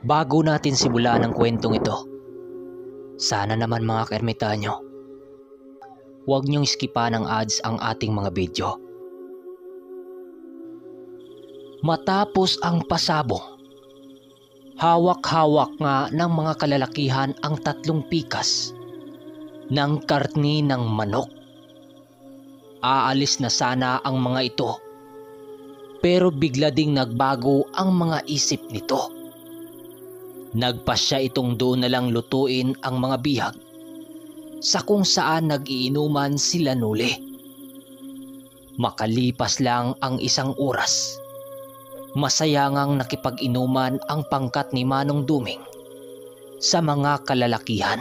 Bago natin simulan ang kwentong ito, sana naman mga kaermitanyo, huwag niyong skipan ng ads ang ating mga video. Matapos ang pasabong, hawak-hawak nga ng mga kalalakihan ang 3 pikas ng karni ng manok. Aalis na sana ang mga ito, pero bigla ding nagbago ang mga isip nito. Nagpasya itong doon na lang lutuin ang mga bihag sa kung saan nag-iinuman sila nuli. Makalipas lang ang 1 oras, masaya ngang nakipag-inuman ang pangkat ni Manong Duming sa mga kalalakihan.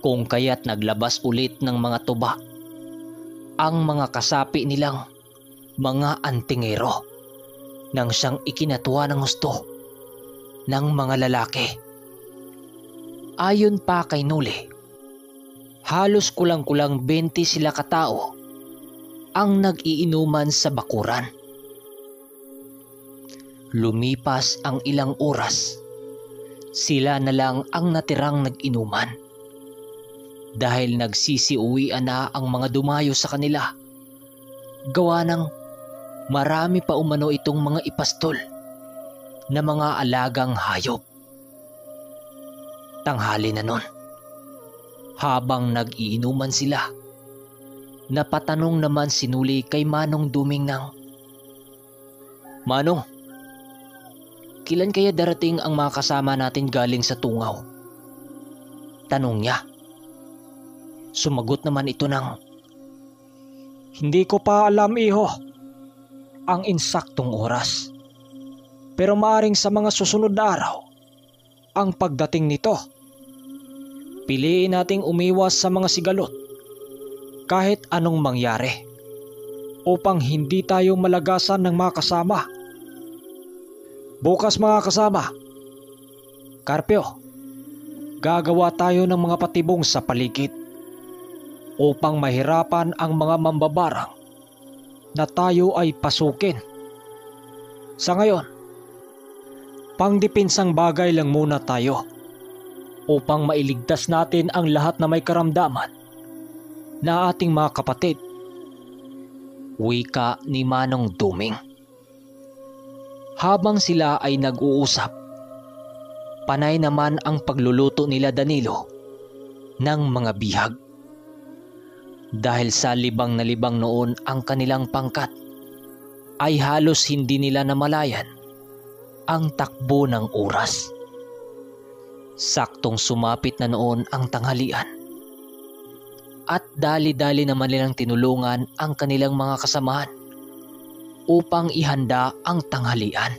Kung kaya't naglabas ulit ng mga tuba ang mga kasapi nilang mga antingero nang siyang ikinatuwa ng husto ng mga lalaki. Ayon pa kay Nuli, halos kulang-kulang 20 sila katao ang nag-iinuman sa bakuran. Lumipas ang ilang oras, sila na lang ang natirang nag-inuman. Dahil nagsisiuwian na ang mga dumayo sa kanila, gawa ng marami pa umano itong mga ipastol na mga alagang hayop. Tanghali na nun, habang nag-iinuman sila, napatanong naman si Nuli kay Manong Duming ng, "Manong, kailan kaya darating ang mga kasama natin galing sa Tungaw?" Tanong niya. Sumagot naman ito ng, "Hindi ko pa alam, iho, ang insaktong oras. Pero maaring sa mga susunod na araw ang pagdating nito. Piliin nating umiwas sa mga sigalot kahit anong mangyari upang hindi tayo malagasan ng mga kasama. Bukas mga kasama, Carpio, gagawa tayo ng mga patibong sa paligid upang mahirapan ang mga mambabarang na tayo ay pasukin. Sa ngayon, pangdepinsang bagay lang muna tayo upang mailigtas natin ang lahat na may karamdaman na ating mga kapatid." Wika ni Manong Duming. Habang sila ay nag-uusap, panay naman ang pagluluto nila Danilo ng mga bihag. Dahil sa libang na libang noon ang kanilang pangkat, ay halos hindi nila namalayan ang takbo ng oras. Saktong sumapit na noon ang tanghalian, at dali-dali naman nilang tinulungan ang kanilang mga kasamahan upang ihanda ang tanghalian.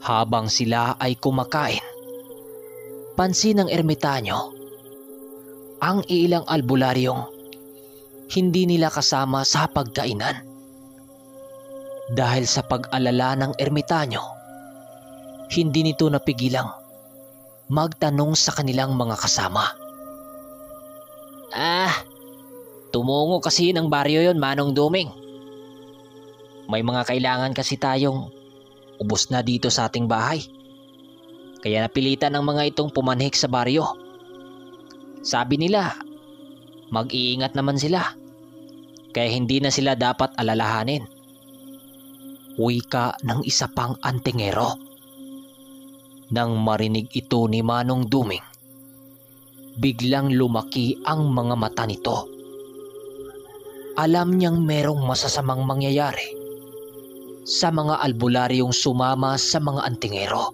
Habang sila ay kumakain, pansin ng ermitanyo ang ilang albularyong hindi nila kasama sa pagkainan. Dahil sa pag-alala ng ermitanyo, hindi nito napigilang magtanong sa kanilang mga kasama. Tumungo kasi ng baryo yon, Manong Duming. May mga kailangan kasi tayong ubos na dito sa ating bahay. Kaya napilitan ng mga itong pumanhik sa baryo. Sabi nila, mag-iingat naman sila, kaya hindi na sila dapat alalahanin. Wika ng isa pang antingero. Nang marinig ito ni Manong Duming, biglang lumaki ang mga mata nito. Alam niyang merong masasamang mangyayari sa mga albularyong sumama sa mga antingero.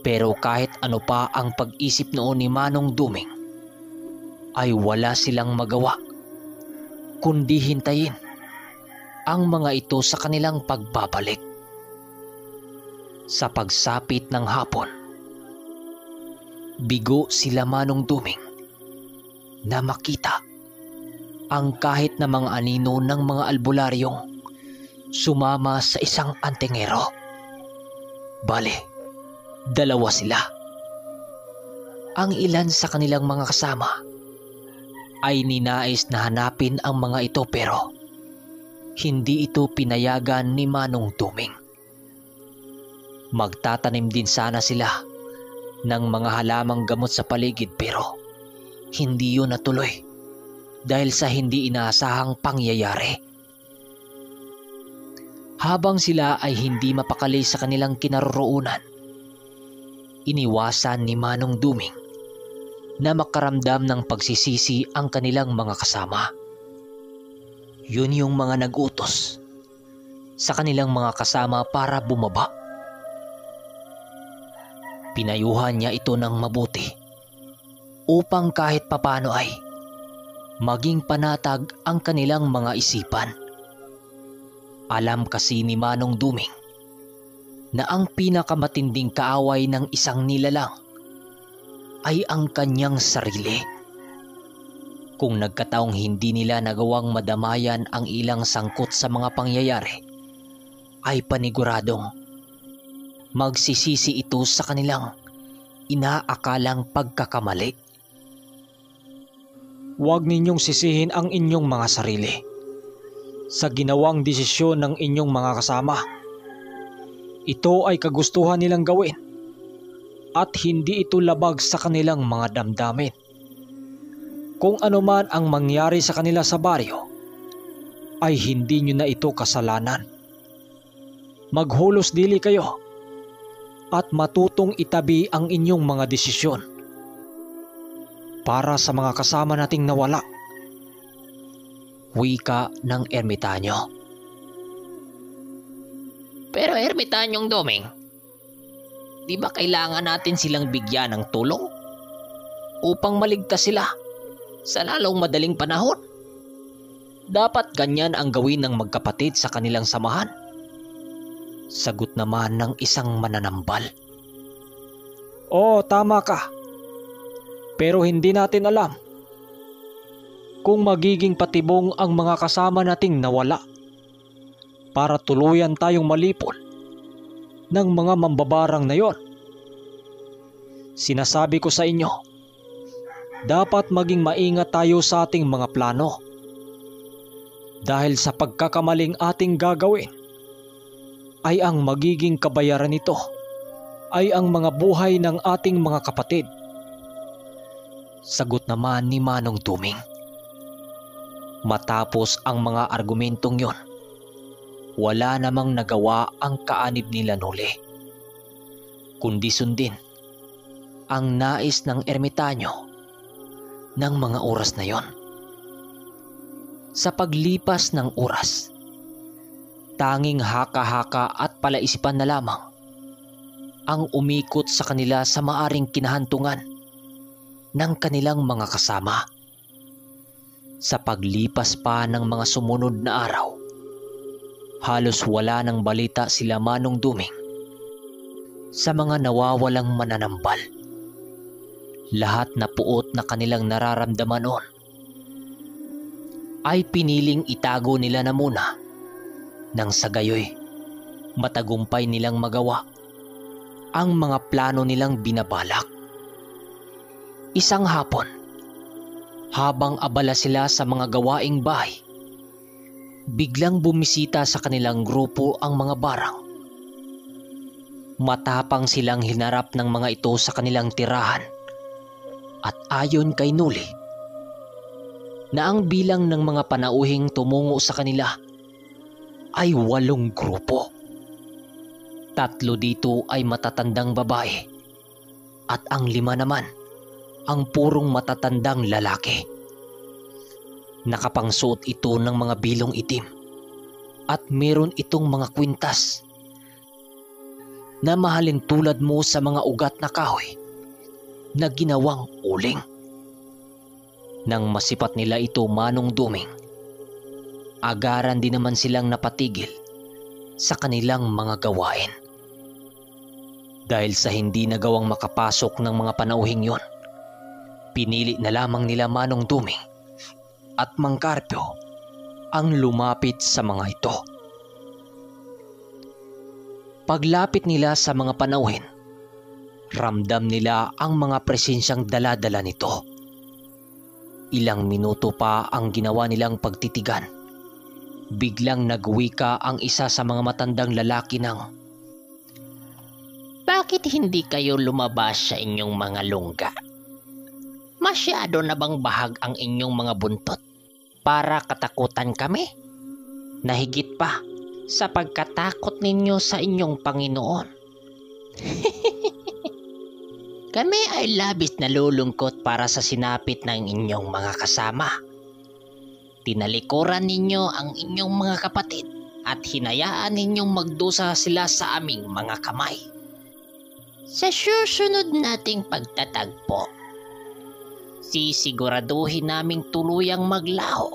Pero kahit ano pa ang pag-isip noon ni Manong Duming, ay wala silang magawa kundi hintayin ang mga ito sa kanilang pagbabalik. Sa pagsapit ng hapon, bigo sila Manong Duming na makita ang kahit na mga anino ng mga albularyong sumama sa isang antingero. Bale, 2 sila. Ang ilan sa kanilang mga kasama ay ninais na hanapin ang mga ito, pero hindi ito pinayagan ni Manong Duming. Magtatanim din sana sila ng mga halamang gamot sa paligid pero hindi yun natuloy dahil sa hindi inaasahang pangyayari. Habang sila ay hindi mapakali sa kanilang kinaroroonan, iniwasan ni Manong Duming na makaramdam ng pagsisisi ang kanilang mga kasama. Yun yung mga nag-utos sa kanilang mga kasama para bumaba. Pinayuhan niya ito ng mabuti upang kahit papano ay maging panatag ang kanilang mga isipan. Alam kasi ni Manong Duming na ang pinakamatinding kaaway ng isang nilalang ay ang kanyang sarili. Kung nagkataong hindi nila nagawang madamayan ang ilang sangkot sa mga pangyayari, ay paniguradong magsisisi ito sa kanilang inaakalang pagkakamali. Huwag ninyong sisihin ang inyong mga sarili sa ginawang desisyon ng inyong mga kasama. Ito ay kagustuhan nilang gawin at hindi ito labag sa kanilang mga damdamin. Kung ano man ang mangyari sa kanila sa baryo, ay hindi nyo na ito kasalanan. Maghulos dili kayo at matutong itabi ang inyong mga desisyon para sa mga kasama nating nawala. Wika ng ermitanyo. Pero ermitanyong Duming, di ba kailangan natin silang bigyan ng tulong upang maligtas sila sa lalong madaling panahon? Dapat ganyan ang gawin ng magkapatid sa kanilang samahan. Sagot naman ng isang mananambal. Oo, tama ka. Pero hindi natin alam kung magiging patibong ang mga kasama nating nawala para tuluyan tayong malipol ng mga mambabarang na yon. Sinasabi ko sa inyo, dapat maging maingat tayo sa ating mga plano dahil sa pagkakamaling ating gagawin ay ang magiging kabayaran nito ay ang mga buhay ng ating mga kapatid. Sagot naman ni Manong Duming. Matapos ang mga argumentong yon, wala namang nagawa ang kaanib nila Noli, kundi sundin ang nais ng ermitanyo ng mga oras na yon. Sa paglipas ng oras, tanging haka-haka at palaisipan na lamang ang umikot sa kanila sa maaring kinahantungan ng kanilang mga kasama. Sa paglipas pa ng mga sumunod na araw, halos wala ng balita sila Manong Duming sa mga nawawalang mananambal. Lahat na puot na kanilang nararamdaman noon ay piniling itago nila na muna nang sa gayoy matagumpay nilang magawa ang mga plano nilang binabalak. Isang hapon, habang abala sila sa mga gawaing bahay, biglang bumisita sa kanilang grupo ang mga barang. Matapang silang hinarap ng mga ito sa kanilang tirahan at ayon kay Noli na ang bilang ng mga panauhing tumungo sa kanila ay 8 grupo. 3 dito ay matatandang babae at ang 5 naman ang purong matatandang lalaki. Nakapangsuot ito ng mga bilong itim at meron itong mga kwintas na mahalin tulad mo sa mga ugat na kahoy na ginawang uling. Nang masipat nila ito Manong Duming, agaran din naman silang napatigil sa kanilang mga gawain. Dahil sa hindi nagawang makapasok ng mga panauhing yon, pinili na lamang nila Manong Duming at Mang Carpio ang lumapit sa mga ito. Paglapit nila sa mga panauhin, ramdam nila ang mga presensyang dala-dala nito. Ilang minuto pa ang ginawa nilang pagtitigan. Biglang nagwika ang isa sa mga matandang lalaki ng, Bakit hindi kayo lumabas sa inyong mga lungga? Masyado na bang bahag ang inyong mga buntot para katakutan kami? Nahigit pa sa pagkatakot ninyo sa inyong Panginoon. Kami ay labis na lulungkot para sa sinapit ng inyong mga kasama. Tinalikuran ninyo ang inyong mga kapatid at hinayaan ninyong magdusa sila sa aming mga kamay. Sa susunod nating pagtatagpo, sisiguraduhin naming tuluyang maglaho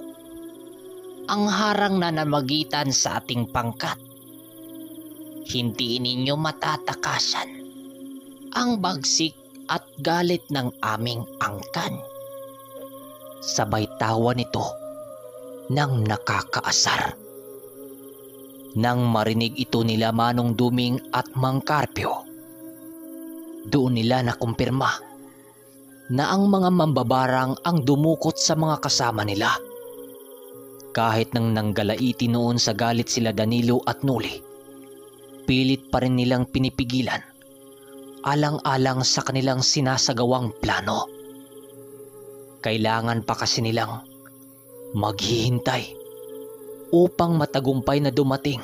ang harang na namagitan sa ating pangkat. Hindi ninyo matatakasan ang bagsik at galit ng aming angkan. Sabay tawa nito ng nakakaasar. Nang marinig ito nila Manong Duming at Mang Carpio, doon nila nakumpirma na ang mga mambabarang ang dumukot sa mga kasama nila. Kahit nang nanggalaiti noon sa galit sila Danilo at Noli, pilit pa rin nilang pinipigilan alang-alang sa kanilang sinasagawang plano. Kailangan pa kasi nilang maghihintay upang matagumpay na dumating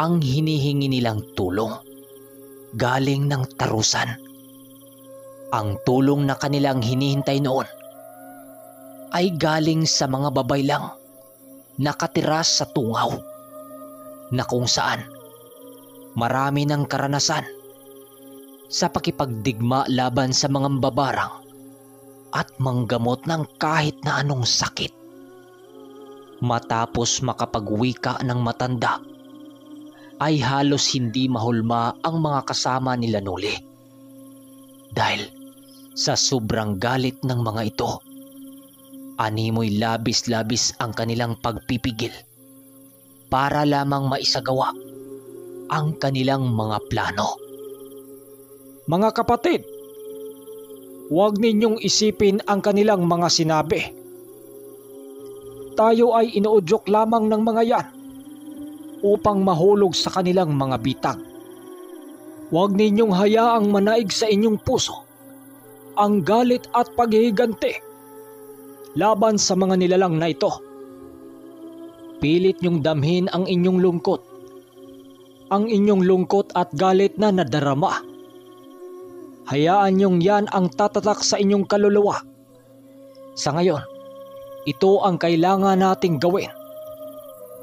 ang hinihingi nilang tulong galing ng tarusan. Ang tulong na kanilang hinihintay noon ay galing sa mga babay lang nakatira sa tungaw, na kung saan marami ng karanasan sa pakipagdigma laban sa mga babarang at manggamot ng kahit na anong sakit. Matapos makapagwika ng matanda, ay halos hindi mahulma ang mga kasama nila Noli. Dahil sa sobrang galit ng mga ito, animoy labis-labis ang kanilang pagpipigil para lamang maisagawa ang kanilang mga plano. Mga kapatid, huwag ninyong isipin ang kanilang mga sinabi. Tayo ay inuudyok lamang ng mga yan upang mahulog sa kanilang mga bitag. Huwag ninyong hayaang manaig sa inyong puso ang galit at paghihiganti laban sa mga nilalang na ito. Pilit niyong damhin ang inyong lungkot at galit na nadarama. Hayaan niyong yan ang tatatak sa inyong kaluluwa. Sa ngayon, ito ang kailangan nating gawin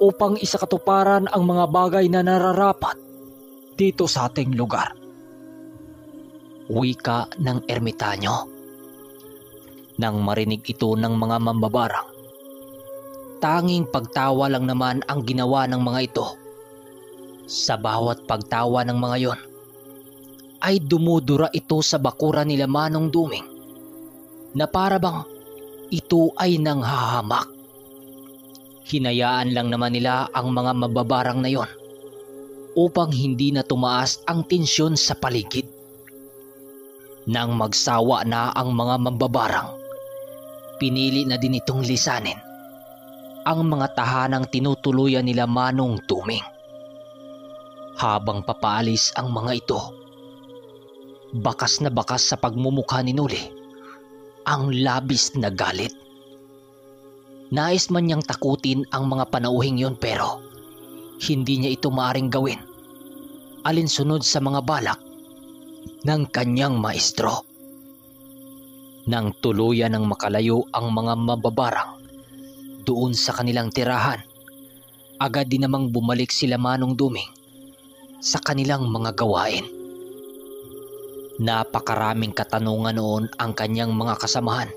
upang isakatuparan ang mga bagay na nararapat dito sa ating lugar. Wika ng ermitanyo. Nang marinig ito ng mga mambabarang, tanging pagtawa lang naman ang ginawa ng mga ito. Sa bawat pagtawa ng mga yon, ay dumudura ito sa bakura nila Manong Duming na para bang ito ay nanghahamak. Hinayaan lang naman nila ang mga mababarang na yon upang hindi na tumaas ang tensyon sa paligid. Nang magsawa na ang mga mababarang, pinili na din itong lisanin ang mga tahanang tinutuluyan nila Manong Duming. Habang papaalis ang mga ito, bakas na bakas sa pagmumukha ni Noli ang labis na galit. Nais man niyang takutin ang mga panauhing yon pero hindi niya ito maaring gawin alinsunod sa mga balak ng kanyang maestro. Nang tuluyan ng makalayo ang mga mababarang doon sa kanilang tirahan, agad din namang bumalik sila Manong Duming sa kanilang mga gawain. Napakaraming katanungan noon ang kanyang mga kasamahan,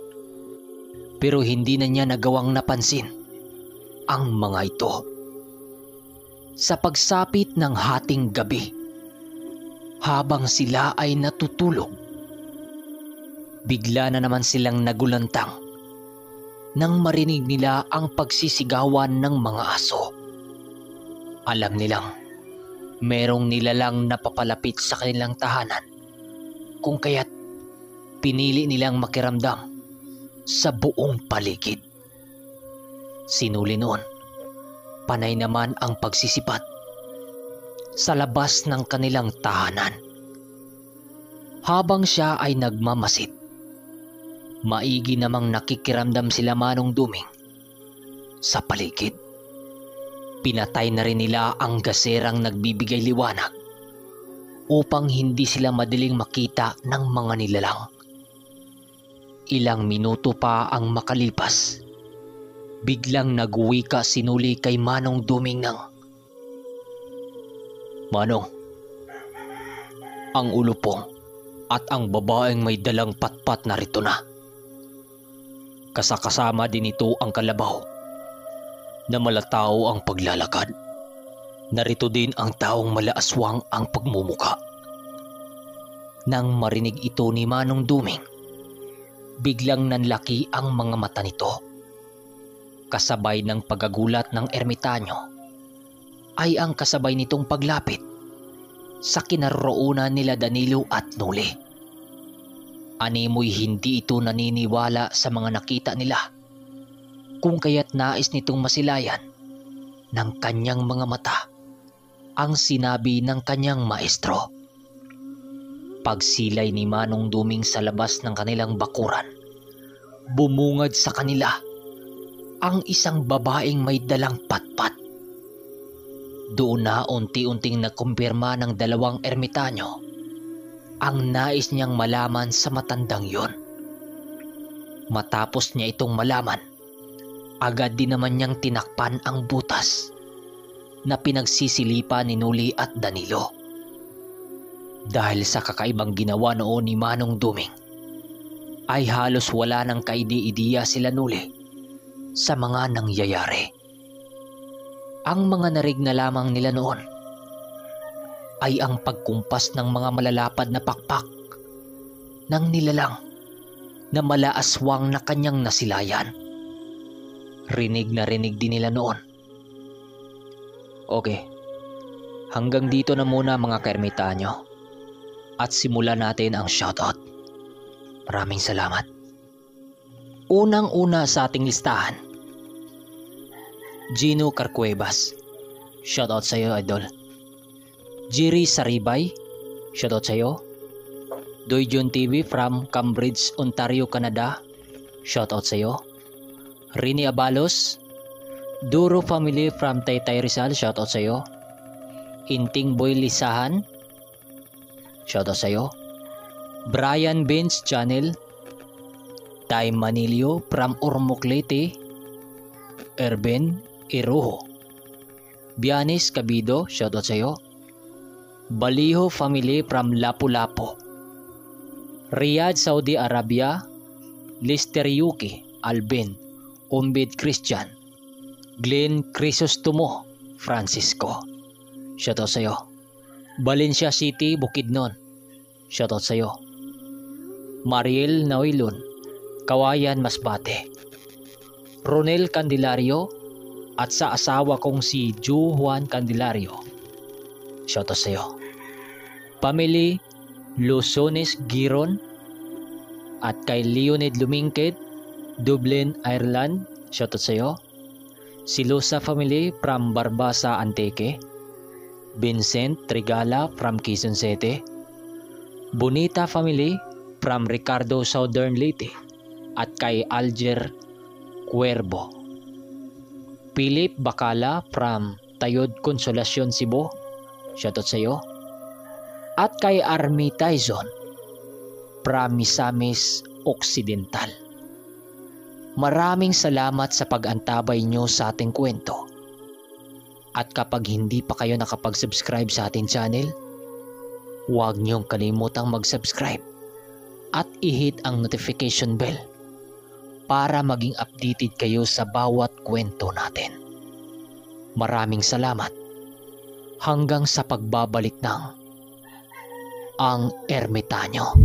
pero hindi na niya nagawang napansin ang mga ito. Sa pagsapit ng hating gabi, habang sila ay natutulog, bigla na naman silang nagulantang nang marinig nila ang pagsisigawan ng mga aso. Alam nilang merong nilalang napapalapit sa kanilang tahanan, kung kaya't pinili nilang makiramdam sa buong paligid. Sinuli noon, panay naman ang pagsisipat sa labas ng kanilang tahanan. Habang siya ay nagmamasid, maigi namang nakikiramdam sila Manong Duming sa paligid. Pinatay na rin nila ang gaserang nagbibigay liwanag upang hindi sila madaling makita ng mga nilalang. Ilang minuto pa ang makalipas, biglang nagwika si Nuli kay Manong Duming ng, "Manong, ang ulupong at ang babaeng may dalang patpat narito na. Kasakasama din ito ang kalabaw na malatao ang paglalakad. Narito din ang taong malaaswang ang pagmumuka." Nang marinig ito ni Manong Duming, biglang nanlaki ang mga mata nito. Kasabay ng pagagulat ng ermitanyo ay ang kasabay nitong paglapit sa kinaroroonan nila Danilo at Nuli. Animoy hindi ito naniniwala sa mga nakita nila, kung kaya't nais nitong masilayan ng kanyang mga mata ang sinabi ng kanyang maestro. Pagsilay ni Manong Duming sa labas ng kanilang bakuran, bumungad sa kanila ang isang babaeng may dalang patpat. Doon na unti-unting nakumpirma ng dalawang ermitanyo ang nais niyang malaman sa matandang yon. Matapos niya itong malaman, agad din naman niyang tinakpan ang butas na pinagsisilipan ni Nuli at Danilo. Dahil sa kakaibang ginawa noon ni Manong Duming, ay halos wala ng kaidi-idiya sila Nuli sa mga nangyayari. Ang mga narig na lamang nila noon ay ang pagkumpas ng mga malalapad na pakpak ng nilalang na malaaswang na kanyang nasilayan. Rinig na rinig din nila noon. Okay, hanggang dito na muna mga kaermitanyo at simulan natin ang shoutout. Maraming salamat. Unang-una sa ating listahan, Gino Carcuevas, shoutout sa iyo idol. Jiri Saribay, shoutout sa iyo. Doyjon TV from Cambridge, Ontario, Canada, shoutout sa iyo. Rini Abalos, Duro Family from Taytay Rizal, shoutout sa iyo. Inting Boy Lisahan, shoutout sa iyo. Brian Benz Channel, Tay Manilio from Ormoc Leyte, Erben Iroho, Bianis Cabido, shoutout sa iyo. Baliho Family from Lapu-Lapu, Riyadh, Saudi Arabia, Lister Yuki, Alben, Umbid Christian, Glenn Crisostomo, Francisco, shoutout sa iyo. Valencia City, Bukidnon, shoutout sa iyo. Mariel Nailon, Kawayan, Masbate, Ronel Candelario at sa asawa kong si Ju Juan Candelario, shoutout sa iyo. Family Lusones Giron at kay Leonid Lumingked, Dublin, Ireland, shoutout sa iyo. Silosa Family from Barbasa, Antique, Vincent Trigala from Quezon City, Bonita Family from Ricardo, Southern Leyte at kay Alger Cuervo, Philip Bacala from Tayod, Consolacion, Cebu, shoutout sa iyo. At kay Army Tyson from Misamis Occidental. Maraming salamat sa pag-antabay nyo sa ating kwento. At kapag hindi pa kayo nakapag-subscribe sa ating channel, huwag nyong kalimutang mag-subscribe at i-hit ang notification bell para maging updated kayo sa bawat kwento natin. Maraming salamat. Hanggang sa pagbabalik ng Ang Ermitanyo.